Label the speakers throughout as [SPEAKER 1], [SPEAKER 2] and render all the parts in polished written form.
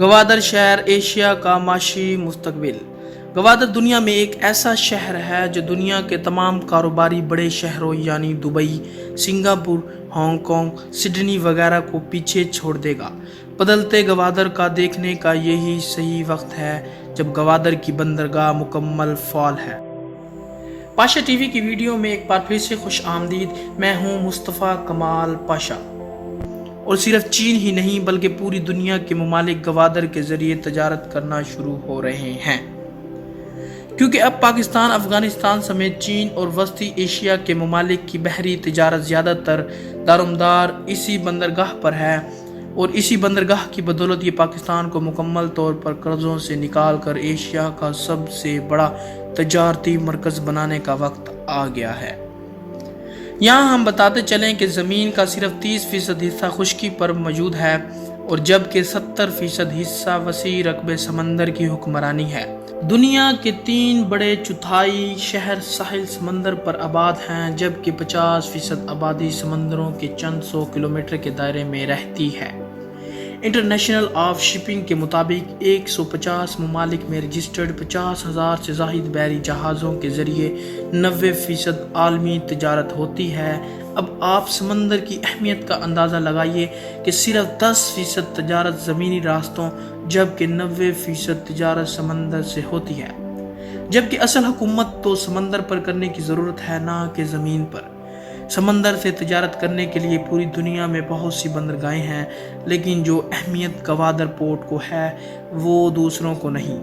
[SPEAKER 1] گوادر شہر ایشیا کا معاشی مستقبل۔ گوادر دنیا میں ایک ایسا شہر ہے جو دنیا کے تمام کاروباری بڑے شہروں یعنی Dubai, Singapore, Hong Kong, Sydney وغیرہ کو پیچھے چھوڑ دے گا۔ بدلتے گوادر کا دیکھنے کا یہی صحیح وقت ہے جب گوادر کی بندرگاہ مکمل فعال ہے۔ پاشا ٹی وی کی ویڈیو میں ایک بار پھر سے خوش آمدید۔ میں ہوں مصطفیٰ کمال پاشا، اور صرف چین ہی نہیں بلکہ پوری دنیا کے ممالک گوادر کے ذریعے تجارت کرنا شروع ہو رہے ہیں، کیونکہ اب پاکستان، افغانستان سمیت چین اور وسطی ایشیا کے ممالک کی بحری تجارت زیادہ تر دارومدار اسی بندرگاہ پر ہے، اور اسی بندرگاہ کی بدولت یہ پاکستان کو مکمل طور پر قرضوں سے نکال کر ایشیا کا سب سے بڑا تجارتی مرکز بنانے کا وقت آ گیا ہے۔ یہاں ہم بتاتے چلیں کہ زمین کا صرف 30% حصہ خشکی پر موجود ہے، اور جبکہ 70% حصہ وسیع رقبے سمندر کی حکمرانی ہے۔ دنیا کے 3 بڑے چوتھائی شہر ساحل سمندر پر آباد ہیں، جبکہ 50% آبادی سمندروں کے چند سو کلومیٹر کے دائرے میں رہتی ہے۔ انٹرنیشنل آف شپنگ کے مطابق 150 ممالک میں رجسٹرڈ 50,000 سے زائد بحری جہازوں کے ذریعے 90% عالمی تجارت ہوتی ہے۔ اب آپ سمندر کی اہمیت کا اندازہ لگائیے کہ صرف 10% تجارت زمینی راستوں جبکہ 90% تجارت سمندر سے ہوتی ہے، جبکہ اصل حکومت تو سمندر پر کرنے کی ضرورت ہے نہ کہ زمین پر۔ سمندر سے تجارت کرنے کے لیے پوری دنیا میں بہت سی بندرگاہیں ہیں، لیکن جو اہمیت گوادر پورٹ کو ہے وہ دوسروں کو نہیں۔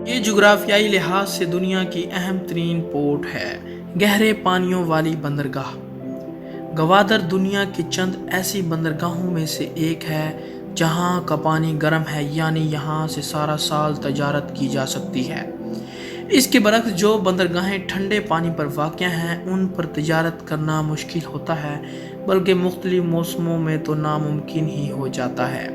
[SPEAKER 1] یہ جغرافیائی لحاظ سے دنیا کی اہم ترین پورٹ ہے۔ گہرے پانیوں والی بندرگاہ گوادر دنیا کی چند ایسی بندرگاہوں میں سے ایک ہے جہاں کا پانی گرم ہے، یعنی یہاں سے سارا سال تجارت کی جا سکتی ہے۔ اس کے برعکس جو بندرگاہیں ٹھنڈے پانی پر واقع ہیں ان پر تجارت کرنا مشکل ہوتا ہے، بلکہ مختلف موسموں میں تو ناممکن ہی ہو جاتا ہے۔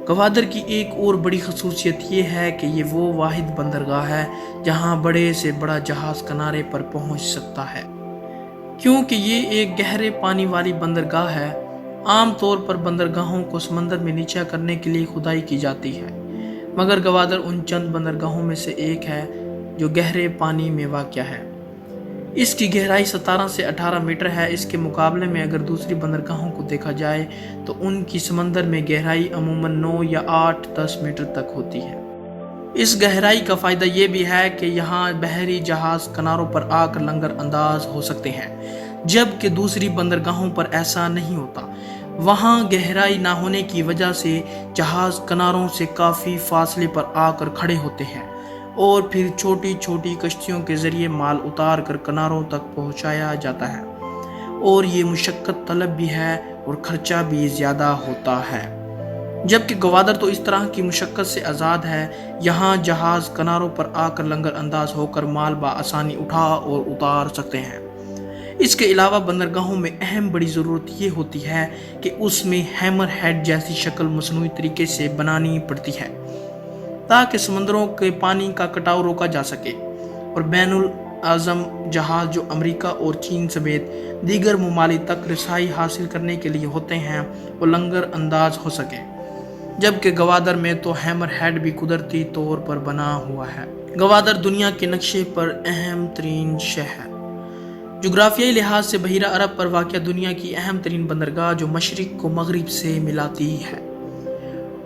[SPEAKER 1] گوادر کی ایک اور بڑی خصوصیت یہ ہے کہ یہ وہ واحد بندرگاہ ہے جہاں بڑے سے بڑا جہاز کنارے پر پہنچ سکتا ہے۔ کیونکہ یہ ایک گہرے پانی والی بندرگاہ ہے، عام طور پر بندرگاہوں کو سمندر میں نیچا کرنے کے لیے کھدائی کی جاتی ہے، مگر گوادر ان چند بندرگاہوں میں سے ایک ہے جو گہرے پانی میں واقع ہے۔ اس کی گہرائی 17 سے 18 میٹر ہے۔ اس کے مقابلے میں اگر دوسری بندرگاہوں کو دیکھا جائے تو ان کی سمندر میں گہرائی عموماً 9 یا 8-10 میٹر تک ہوتی ہے۔ اس گہرائی کا فائدہ یہ بھی ہے کہ یہاں بحری جہاز کناروں پر آ کر لنگر انداز ہو سکتے ہیں، جبکہ دوسری بندرگاہوں پر ایسا نہیں ہوتا۔ وہاں گہرائی نہ ہونے کی وجہ سے جہاز کناروں سے کافی فاصلے پر آ کر کھڑے ہوتے ہیں، اور پھر چھوٹی چھوٹی کشتیوں کے ذریعے مال اتار کر کناروں تک پہنچایا جاتا ہے، اور یہ مشقت طلب بھی ہے اور خرچہ بھی زیادہ ہوتا ہے۔ جبکہ گوادر تو اس طرح کی مشقت سے آزاد ہے۔ یہاں جہاز کناروں پر آ کر لنگر انداز ہو کر مال بآسانی اٹھا اور اتار سکتے ہیں۔ اس کے علاوہ بندرگاہوں میں اہم بڑی ضرورت یہ ہوتی ہے کہ اس میں ہیمر ہیڈ جیسی شکل مصنوعی طریقے سے بنانی پڑتی ہے تاکہ سمندروں کے پانی کا کٹاؤ روکا جا سکے، اور بین الاعظم جہاز جو امریکہ اور چین سمیت دیگر ممالک تک رسائی حاصل کرنے کے لیے ہوتے ہیں وہ لنگر انداز ہو سکے۔ جبکہ گوادر میں تو ہیمر ہیڈ بھی قدرتی طور پر بنا ہوا ہے۔ گوادر دنیا کے نقشے پر اہم ترین شہر۔ جغرافیائی لحاظ سے بحیرہ عرب پر واقع دنیا کی اہم ترین بندرگاہ جو مشرق کو مغرب سے ملاتی ہے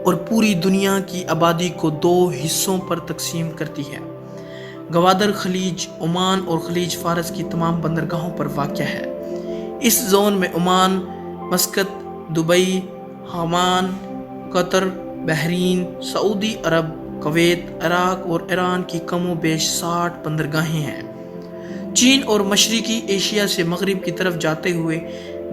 [SPEAKER 1] اور پوری دنیا کی آبادی کو 2 حصوں پر تقسیم کرتی ہے۔ گوادر خلیج عمان اور خلیج فارس کی تمام بندرگاہوں پر واقع ہے۔ اس زون میں عمان، مسقط، دبئی، عمان، قطر، بحرین، سعودی عرب، کویت، عراق اور ایران کی کم و بیش 60 بندرگاہیں ہیں۔ چین اور مشرقی ایشیا سے مغرب کی طرف جاتے ہوئے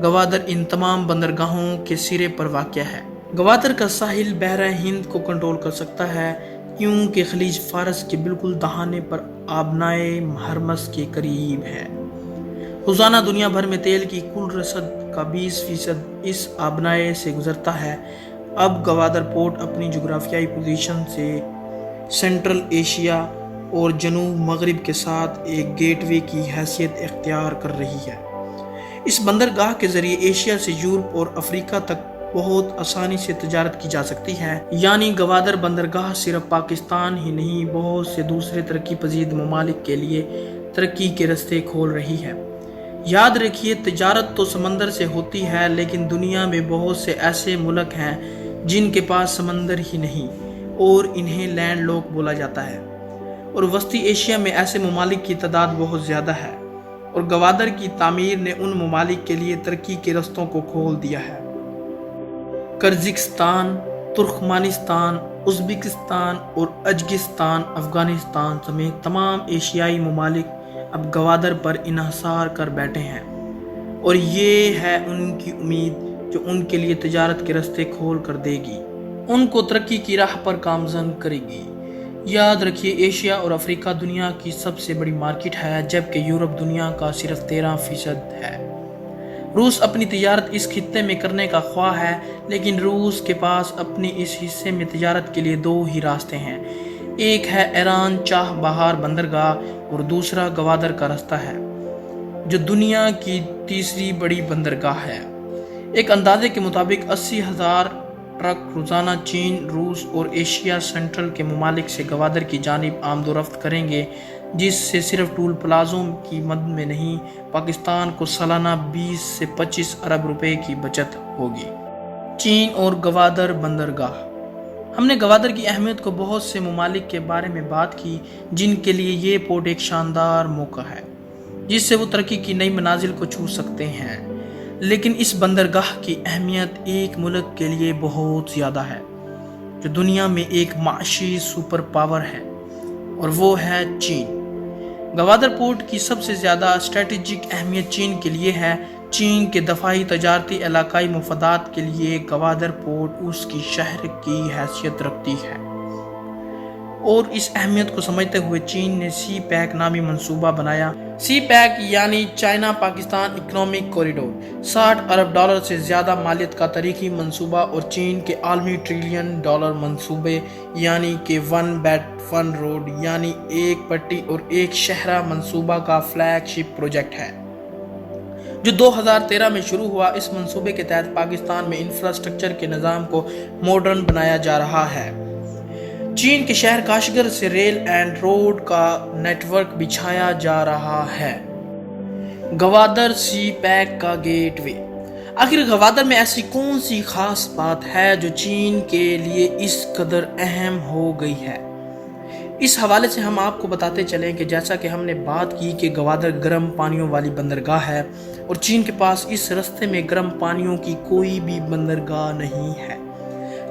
[SPEAKER 1] گوادر ان تمام بندرگاہوں کے سرے پر واقع ہے۔ گوادر کا ساحل بحر ہند کو کنٹرول کر سکتا ہے، کیونکہ خلیج فارس کے بالکل دہانے پر آبنائے ہرمز کے قریب ہے۔ روزانہ دنیا بھر میں تیل کی کل رسد کا 20% اس آبنائے سے گزرتا ہے۔ اب گوادر پورٹ اپنی جغرافیائی پوزیشن سے سینٹرل ایشیا اور جنوب مغرب کے ساتھ ایک گیٹ وے کی حیثیت اختیار کر رہی ہے۔ اس بندرگاہ کے ذریعے ایشیا سے یورپ اور افریقہ تک بہت آسانی سے تجارت کی جا سکتی ہے، یعنی گوادر بندرگاہ صرف پاکستان ہی نہیں بہت سے دوسرے ترقی پذیر ممالک کے لیے ترقی کے راستے کھول رہی ہے۔ یاد رکھیے، تجارت تو سمندر سے ہوتی ہے، لیکن دنیا میں بہت سے ایسے ملک ہیں جن کے پاس سمندر ہی نہیں اور انہیں لینڈ لاک بولا جاتا ہے، اور وسطی ایشیا میں ایسے ممالک کی تعداد بہت زیادہ ہے، اور گوادر کی تعمیر نے ان ممالک کے لیے ترقی کے رستوں کو کھول دیا ہے۔ قزاقستان، ترکمانستان، ازبکستان اور اجکستان، افغانستان سمیت تمام ایشیائی ممالک اب گوادر پر انحصار کر بیٹھے ہیں، اور یہ ہے ان کی امید جو ان کے لیے تجارت کے راستے کھول کر دے گی، ان کو ترقی کی راہ پر گامزن کرے گی۔ یاد رکھیے، ایشیا اور افریقہ دنیا کی سب سے بڑی مارکیٹ ہے، جبکہ یورپ دنیا کا صرف 13% ہے۔ روس اپنی تجارت اس خطے میں کرنے کا خواہاں ہے، لیکن روس کے پاس اپنے اس حصے میں تجارت کے لیے 2 ہی راستے ہیں، ایک ہے ایران چاہ بہار بندرگاہ اور دوسرا گوادر کا راستہ ہے، جو دنیا کی تیسری بڑی بندرگاہ ہے۔ ایک اندازے کے مطابق 80,000 ٹرک روزانہ چین، روس اور ایشیا سینٹرل کے ممالک سے گوادر کی جانب آمد و رفت کریں گے، جس سے صرف ٹول پلازوں کی مد میں نہیں، پاکستان کو سالانہ 20 سے 25 ارب روپے کی بچت ہوگی۔ چین اور گوادر بندرگاہ۔ ہم نے گوادر کی اہمیت کو بہت سے ممالک کے بارے میں بات کی جن کے لیے یہ پورٹ ایک شاندار موقع ہے جس سے وہ ترقی کی نئی منازل کو چھو سکتے ہیں، لیکن اس بندرگاہ کی اہمیت ایک ملک کے لیے بہت زیادہ ہے جو دنیا میں ایک معاشی سپر پاور ہے، اور وہ ہے چین۔ گوادر پورٹ کی سب سے زیادہ اسٹریٹجک اہمیت چین کے لیے ہے۔ چین کے دفاعی، تجارتی، علاقائی مفادات کے لیے گوادر پورٹ اس کی شہر کی حیثیت رکھتی ہے، اور اس اہمیت کو سمجھتے ہوئے چین نے سی پیک نامی منصوبہ بنایا۔ سی پیک یعنی چائنا پاکستان اکنامک کوریڈور، $60 ارب سے زیادہ مالیت کا تاریخی منصوبہ، اور چین کے عالمی $1 ٹریلین منصوبے یعنی کہ ون بیلٹ ون روڈ یعنی ایک پٹی اور ایک شاہراہ منصوبہ کا فلیگ شپ پروجیکٹ ہے، جو 2013 میں شروع ہوا۔ اس منصوبے کے تحت پاکستان میں انفراسٹرکچر کے نظام کو ماڈرن بنایا جا رہا ہے۔ چین کے شہر کاشغر سے ریل اینڈ روڈ کا نیٹ ورک بچھایا جا رہا ہے۔ گوادر سی پیک کا گیٹ وے۔ آخر گوادر میں ایسی کون سی خاص بات ہے جو چین کے لیے اس قدر اہم ہو گئی ہے؟ اس حوالے سے ہم آپ کو بتاتے چلیں کہ جیسا کہ ہم نے بات کی کہ گوادر گرم پانیوں والی بندرگاہ ہے، اور چین کے پاس اس راستے میں گرم پانیوں کی کوئی بھی بندرگاہ نہیں ہے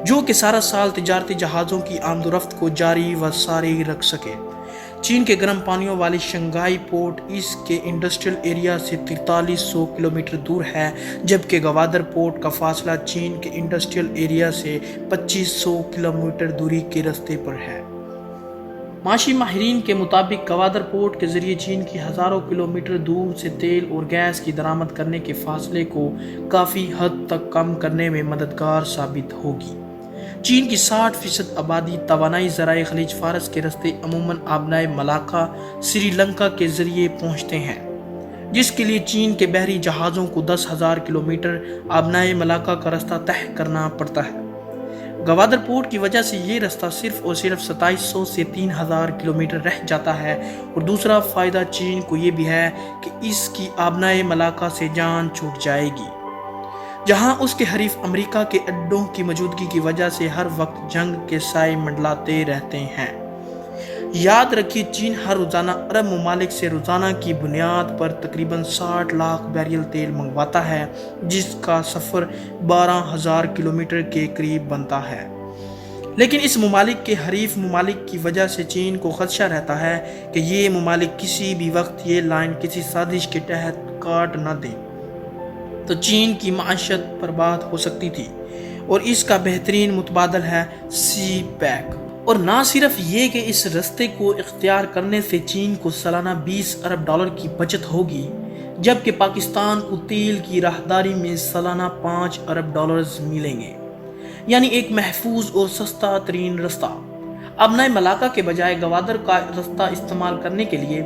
[SPEAKER 1] جو کہ سارا سال تجارتی جہازوں کی آمد و رفت کو جاری و ساری رکھ سکے۔ چین کے گرم پانیوں والی شنگھائی پورٹ اس کے انڈسٹریل ایریا سے 4300 کلومیٹر دور ہے، جبکہ گوادر پورٹ کا فاصلہ چین کے انڈسٹریل ایریا سے 2500 کلومیٹر دوری کے راستے پر ہے۔ معاشی ماہرین کے مطابق گوادر پورٹ کے ذریعے چین کی ہزاروں کلومیٹر دور سے تیل اور گیس کی درآمد کرنے کے فاصلے کو کافی حد تک کم کرنے میں مددگار ثابت ہوگی۔ چین کی 60% آبادی توانائی ذرائع خلیج فارس کے راستے عموماً آبنائے ملاکا سری لنکا کے ذریعے پہنچتے ہیں، جس کے لیے چین کے بحری جہازوں کو 10,000 کلومیٹر آبنائے ملاکا کا راستہ طے کرنا پڑتا ہے۔ گوادر پورٹ کی وجہ سے یہ راستہ صرف اور صرف 2700 سے 3000 کلومیٹر رہ جاتا ہے، اور دوسرا فائدہ چین کو یہ بھی ہے کہ اس کی آبنائے ملاکا سے جان چھوٹ جائے گی، جہاں اس کے حریف امریکہ کے اڈوں کی موجودگی کی وجہ سے ہر وقت جنگ کے سائے منڈلاتے رہتے ہیں۔ یاد رکھیے، چین ہر روزانہ عرب ممالک سے روزانہ کی بنیاد پر تقریباً 60 لاکھ بیرل تیل منگواتا ہے، جس کا سفر 12,000 کلومیٹر کے قریب بنتا ہے۔ لیکن اس ممالک کے حریف ممالک کی وجہ سے چین کو خدشہ رہتا ہے کہ یہ ممالک کسی بھی وقت یہ لائن کسی سازش کے تحت کاٹ نہ دیں تو چین کی معیشت برباد ہو سکتی تھی، اور اس کا بہترین متبادل ہے سی پیک۔ اور نہ صرف یہ کہ اس راستے کو اختیار کرنے سے چین کو سالانہ $20 ارب کی بچت ہوگی، جبکہ پاکستان کو تیل کی راہداری میں سالانہ $5 ارب ملیں گے، یعنی ایک محفوظ اور سستا ترین راستہ۔ آبنائے ملاکا کے بجائے گوادر کا راستہ استعمال کرنے کے لیے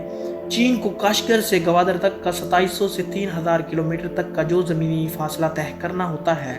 [SPEAKER 1] چین کو کاشغر سے گوادر تک کا 2700 سے 3000 کلومیٹر تک کا جو زمینی فاصلہ طے کرنا ہوتا ہے،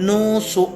[SPEAKER 1] $900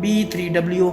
[SPEAKER 1] B3W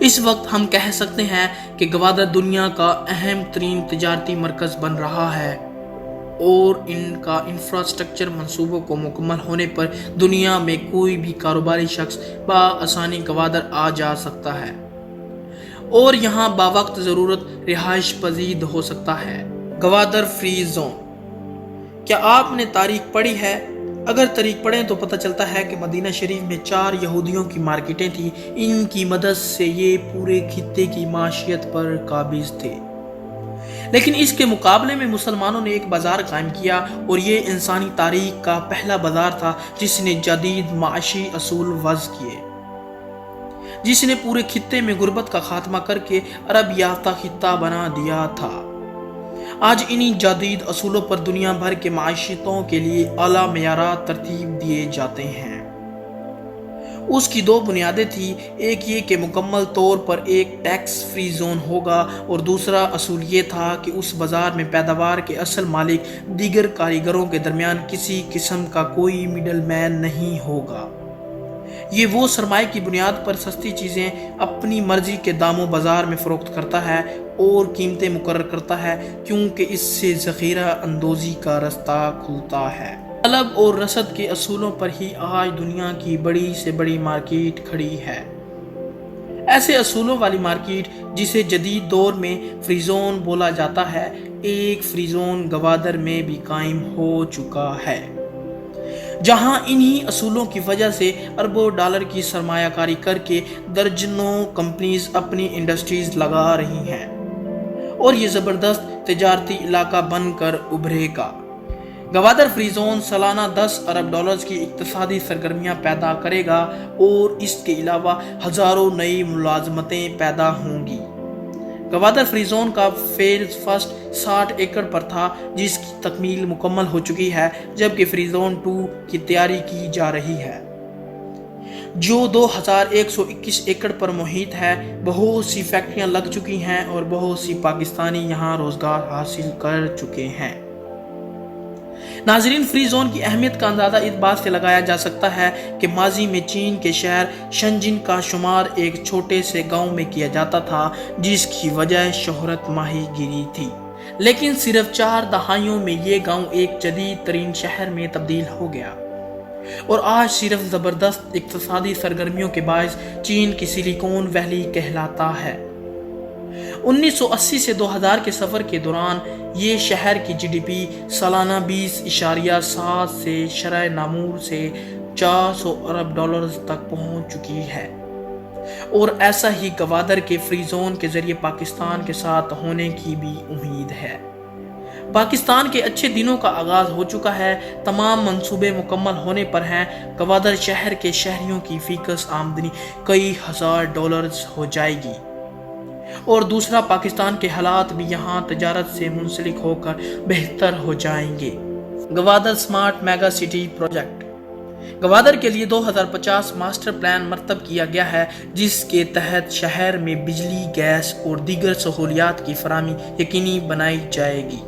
[SPEAKER 1] اس وقت ہم کہہ سکتے ہیں کہ گوادر دنیا کا اہم ترین تجارتی مرکز بن رہا ہے اور ان کا انفراسٹرکچر منصوبوں کو مکمل ہونے پر دنیا میں کوئی بھی کاروباری شخص بآسانی گوادر آ جا سکتا ہے اور یہاں باوقت ضرورت رہائش پذیر ہو سکتا ہے۔ Gwadar free zone. کیا آپ نے تاریخ پڑھی ہے؟ اگر تاریخ پڑھیں تو پتہ چلتا ہے کہ مدینہ شریف میں 4 یہودیوں کی مارکیٹیں تھیں۔ ان کی مدد سے یہ پورے خطے کی معیشت پر قابض تھے، لیکن اس کے مقابلے میں مسلمانوں نے ایک بازار قائم کیا اور یہ انسانی تاریخ کا پہلا بازار تھا جس نے جدید معاشی اصول وضع کیے، جس نے پورے خطے میں غربت کا خاتمہ کر کے عرب یافتہ خطہ بنا دیا تھا۔ آج انہی جدید اصولوں پر دنیا بھر کے معیشتوں کے لیے اعلیٰ معیارات ترتیب دیے جاتے ہیں۔ اس کی 2 بنیادیں تھیں، ایک یہ کہ مکمل طور پر ایک ٹیکس فری زون ہوگا اور دوسرا اصول یہ تھا کہ اس بازار میں پیداوار کے اصل مالک دیگر کاریگروں کے درمیان کسی قسم کا کوئی مڈل مین نہیں ہوگا۔ یہ وہ سرمایہ کی بنیاد پر سستی چیزیں اپنی مرضی کے داموں بازار میں فروخت کرتا ہے اور قیمتیں مقرر کرتا ہے، کیونکہ اس سے ذخیرہ اندوزی کا رستہ کھلتا ہے۔ طلب اور رسد کے اصولوں پر ہی آج دنیا کی بڑی سے بڑی مارکیٹ کھڑی ہے۔ ایسے اصولوں والی مارکیٹ جسے جدید دور میں فری زون بولا جاتا ہے، ایک فری زون گوادر میں بھی قائم ہو چکا ہے، جہاں انہی اصولوں کی وجہ سے اربوں ڈالر کی سرمایہ کاری کر کے درجنوں کمپنیز اپنی انڈسٹریز لگا رہی ہیں اور یہ زبردست تجارتی علاقہ بن کر ابھرے گا۔ گوادر فری زون سالانہ 10 ارب ڈالرز کی اقتصادی سرگرمیاں پیدا کرے گا اور اس کے علاوہ ہزاروں نئی ملازمتیں پیدا ہوں گی۔ گوادر فری زون کا فیز فرسٹ 60 ایکڑ پر تھا، جس کی تکمیل مکمل ہو چکی ہے، جبکہ فری زون 2 کی تیاری کی جا رہی ہے، جو 2121 ایکڑ پر محیط ہے۔ بہت سی فیکٹریاں لگ چکی ہیں اور بہت سی پاکستانی یہاں روزگار حاصل کر چکے ہیں۔ ناظرین، فری زون کی اہمیت کا اندازہ اس بات سے لگایا جا سکتا ہے کہ ماضی میں چین کے شہر شنجن کا شمار ایک چھوٹے سے گاؤں میں کیا جاتا تھا، جس کی وجہ شہرت ماہی گیری تھی، لیکن صرف 4 دہائیوں میں یہ گاؤں ایک جدید ترین شہر میں تبدیل ہو گیا اور آج صرف زبردست اقتصادی سرگرمیوں کے باعث چین کی سلیکون ویلی کہلاتا ہے۔ 1980 سے 2000 کے سفر کے دوران یہ شہر کی جی ڈی پی سالانہ 20.7 سے شرح نمور سے 400 ارب ڈالرز تک پہنچ چکی ہے، اور ایسا ہی گوادر کے فری زون کے ذریعے پاکستان کے ساتھ ہونے کی بھی امید ہے۔ پاکستان کے اچھے دنوں کا آغاز ہو چکا ہے، تمام منصوبے مکمل ہونے پر ہیں۔ گوادر شہر کے شہریوں کی فیکس آمدنی کئی ہزار ڈالرز ہو جائے گی، اور دوسرا پاکستان کے حالات بھی یہاں تجارت سے منسلک ہو کر بہتر ہو جائیں گے۔ Gwadar smart mega city project. Gwadar کے لیے 2050 ماسٹر پلان مرتب کیا گیا ہے، جس کے تحت شہر میں بجلی، گیس اور دیگر سہولیات کی فراہمی یقینی بنائی جائے گی،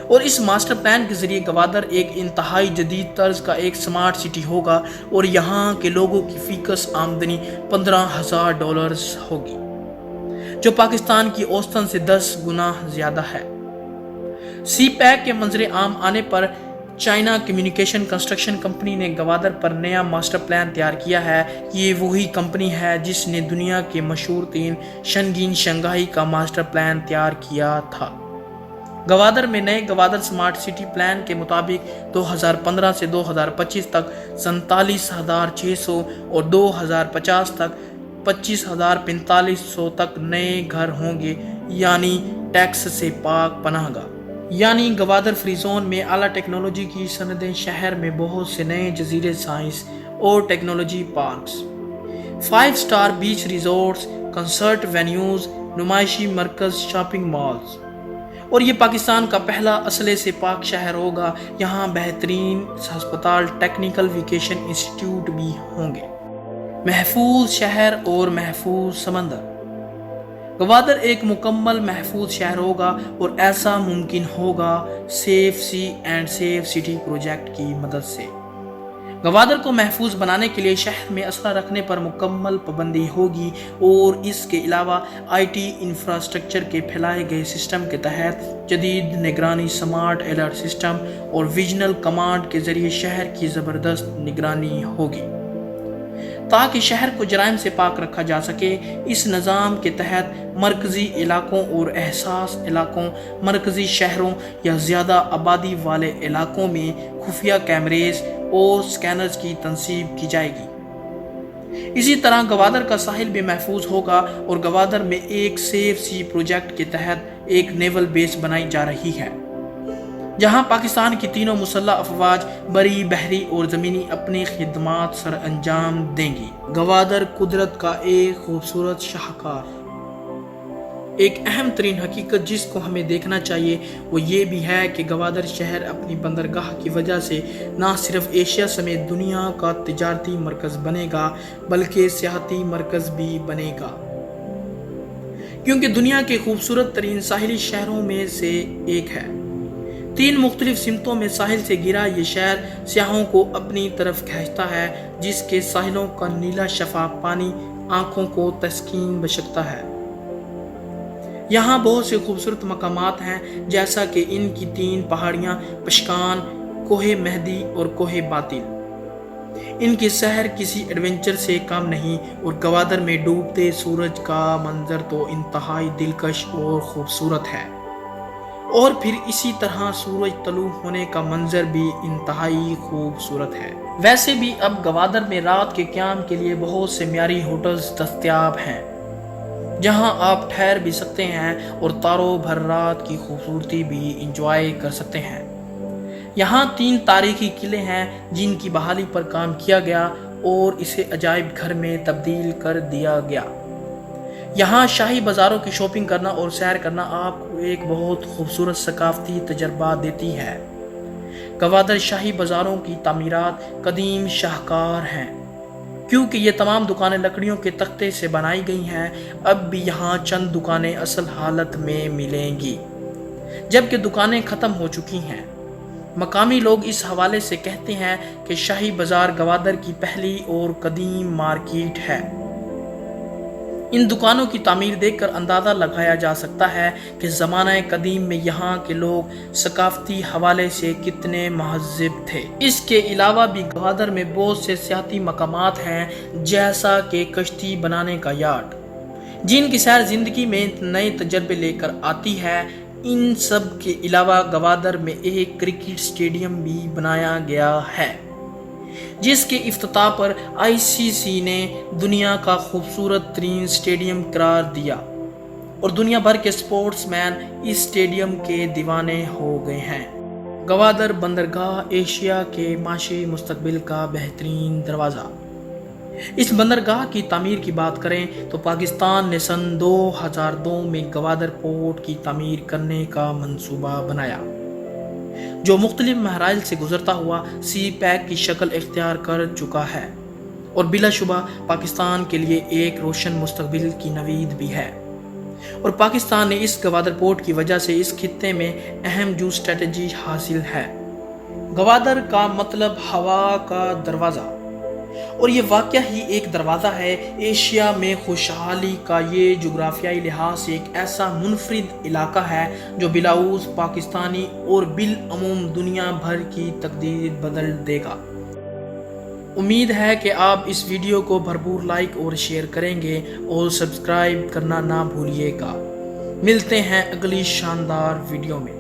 [SPEAKER 1] اور اس ماسٹر پلان کے ذریعے گوادر ایک انتہائی جدید طرز کا ایک سمارٹ سٹی ہوگا اور یہاں کے لوگوں کی فیکس آمدنی 15,000 ڈالرز ہوگی، جو پاکستان کی اوسطن سے 10 گنا زیادہ ہے۔ سی پیک کے منظر عام آنے پر چائنا کمیونیکیشن کنسٹرکشن کمپنی نے گوادر پر نیا ماسٹر پلان تیار کیا ہے۔ یہ وہی کمپنی ہے جس نے دنیا کے مشہور ترین شنگین شنگھائی کا ماسٹر پلان تیار کیا تھا۔ گوادر میں نئے گوادر سمارٹ سٹی پلان کے مطابق 2015 سے 2025 تک 47,600 اور 2050 تک 25,4500 تک نئے گھر ہوں گے، یعنی ٹیکس سے پاک پناہ گاہ۔ یعنی گوادر فری زون میں اعلیٰ ٹیکنالوجی کی صنعتیں، شہر میں بہت سے نئے جزیرے، سائنس اور ٹیکنالوجی پارکس، 5 سٹار بیچ ریزورٹس، کنسرٹ وینیوز، نمائشی مرکز، شاپنگ مالز، اور یہ پاکستان کا پہلا اسلحے سے پاک شہر ہوگا۔ یہاں بہترین ہسپتال، ٹیکنیکل ویکیشن انسٹیٹیوٹ بھی ہوں گے۔ محفوظ شہر اور محفوظ سمندر۔ گوادر ایک مکمل محفوظ شہر ہوگا اور ایسا ممکن ہوگا سیف سی اینڈ سیف سٹی پروجیکٹ کی مدد سے۔ گوادر کو محفوظ بنانے کے لیے شہر میں اسلحہ رکھنے پر مکمل پابندی ہوگی اور اس کے علاوہ آئی ٹی انفراسٹرکچر کے پھیلائے گئے سسٹم کے تحت جدید نگرانی، سمارٹ الرٹ سسٹم اور ویژنل کمانڈ کے ذریعے شہر کی زبردست نگرانی ہوگی تاکہ شہر کو جرائم سے پاک رکھا جا سکے۔ اس نظام کے تحت مرکزی علاقوں اور حساس علاقوں، مرکزی شہروں یا زیادہ آبادی والے علاقوں میں خفیہ کیمریز اور سکینرز کی تنصیب کی جائے گی۔ اسی طرح گوادر کا ساحل بھی محفوظ ہوگا اور گوادر میں ایک سیف سی پروجیکٹ کے تحت ایک نیول بیس بنائی جا رہی ہے جہاں پاکستان کی تینوں مسلح افواج بری، بحری اور زمینی اپنی خدمات سر انجام دیں گی۔ گوادر قدرت کا ایک خوبصورت شاہکار۔ ایک اہم ترین حقیقت جس کو ہمیں دیکھنا چاہیے وہ یہ بھی ہے کہ گوادر شہر اپنی بندرگاہ کی وجہ سے نہ صرف ایشیا سمیت دنیا کا تجارتی مرکز بنے گا بلکہ سیاحتی مرکز بھی بنے گا، کیونکہ دنیا کے خوبصورت ترین ساحلی شہروں میں سے ایک ہے۔ 3 مختلف سمتوں میں ساحل سے گھرا یہ شہر سیاحوں کو اپنی طرف کھینچتا ہے، جس کے ساحلوں کا نیلا شفاف پانی آنکھوں کو تسکین بخشتا ہے۔ یہاں بہت سے خوبصورت مقامات ہیں جیسا کہ ان کی 3 پہاڑیاں پشکان، کوہ مہدی اور کوہ باطل۔ ان کی سحر کسی ایڈونچر سے کم نہیں اور گوادر میں ڈوبتے سورج کا منظر تو انتہائی دلکش اور خوبصورت ہے، اور پھر اسی طرح سورج طلوع ہونے کا منظر بھی انتہائی خوبصورت ہے۔ ویسے بھی اب گوادر میں رات کے قیام کے لیے بہت سے معیاری ہوٹلز دستیاب ہیں جہاں آپ ٹھہر بھی سکتے ہیں اور تاروں بھر رات کی خوبصورتی بھی انجوائے کر سکتے ہیں۔ یہاں 3 تاریخی قلعے ہیں جن کی بحالی پر کام کیا گیا اور اسے عجائب گھر میں تبدیل کر دیا گیا۔ یہاں شاہی بازاروں کی شاپنگ کرنا اور سیر کرنا آپ کو ایک بہت خوبصورت ثقافتی تجربہ دیتی ہے۔ گوادر شاہی بازاروں کی تعمیرات قدیم شاہکار ہیں، کیونکہ یہ تمام دکانیں لکڑیوں کے تختے سے بنائی گئی ہیں۔ اب بھی یہاں چند دکانیں اصل حالت میں ملیں گی جبکہ دکانیں ختم ہو چکی ہیں۔ مقامی لوگ اس حوالے سے کہتے ہیں کہ شاہی بازار گوادر کی پہلی اور قدیم مارکیٹ ہے۔ ان دکانوں کی تعمیر دیکھ کر اندازہ لگایا جا سکتا ہے کہ زمانہ قدیم میں یہاں کے لوگ ثقافتی حوالے سے کتنے مہذب تھے۔ اس کے علاوہ بھی گوادر میں بہت سے سیاحتی مقامات ہیں جیسا کہ کشتی بنانے کا یارڈ، جن کی سیر زندگی میں نئے تجربے لے کر آتی ہے۔ ان سب کے علاوہ گوادر میں ایک کرکٹ اسٹیڈیم بھی بنایا گیا ہے جس کے افتتاح پر ICC نے دنیا کا خوبصورت ترین اسٹیڈیم قرار دیا اور دنیا بھر کے سپورٹس مین اس اسٹیڈیم کے دیوانے ہو گئے ہیں۔ گوادر بندرگاہ ایشیا کے معاشی مستقبل کا بہترین دروازہ۔ اس بندرگاہ کی تعمیر کی بات کریں تو پاکستان نے سن 2002 میں گوادر پورٹ کی تعمیر کرنے کا منصوبہ بنایا جو مختلف مراحل سے گزرتا ہوا سی پیک کی شکل اختیار کر چکا ہے اور بلا شبہ پاکستان کے لیے ایک روشن مستقبل کی نوید بھی ہے، اور پاکستان نے اس گوادر پورٹ کی وجہ سے اس خطے میں اہم جو اسٹریٹجی حاصل ہے۔ گوادر کا مطلب ہوا کا دروازہ، اور یہ واقعہ ہی ایک دروازہ ہے۔ ایشیا میں خوشحالی کا یہ جغرافیائی لحاظ سے ایک ایسا منفرد علاقہ ہے جو بلاؤز پاکستانی اور بالعموم دنیا بھر کی تقدیر بدل دے گا۔ امید ہے کہ آپ اس ویڈیو کو بھرپور لائک اور شیئر کریں گے اور سبسکرائب کرنا نہ بھولیے گا۔ ملتے ہیں اگلی شاندار ویڈیو میں۔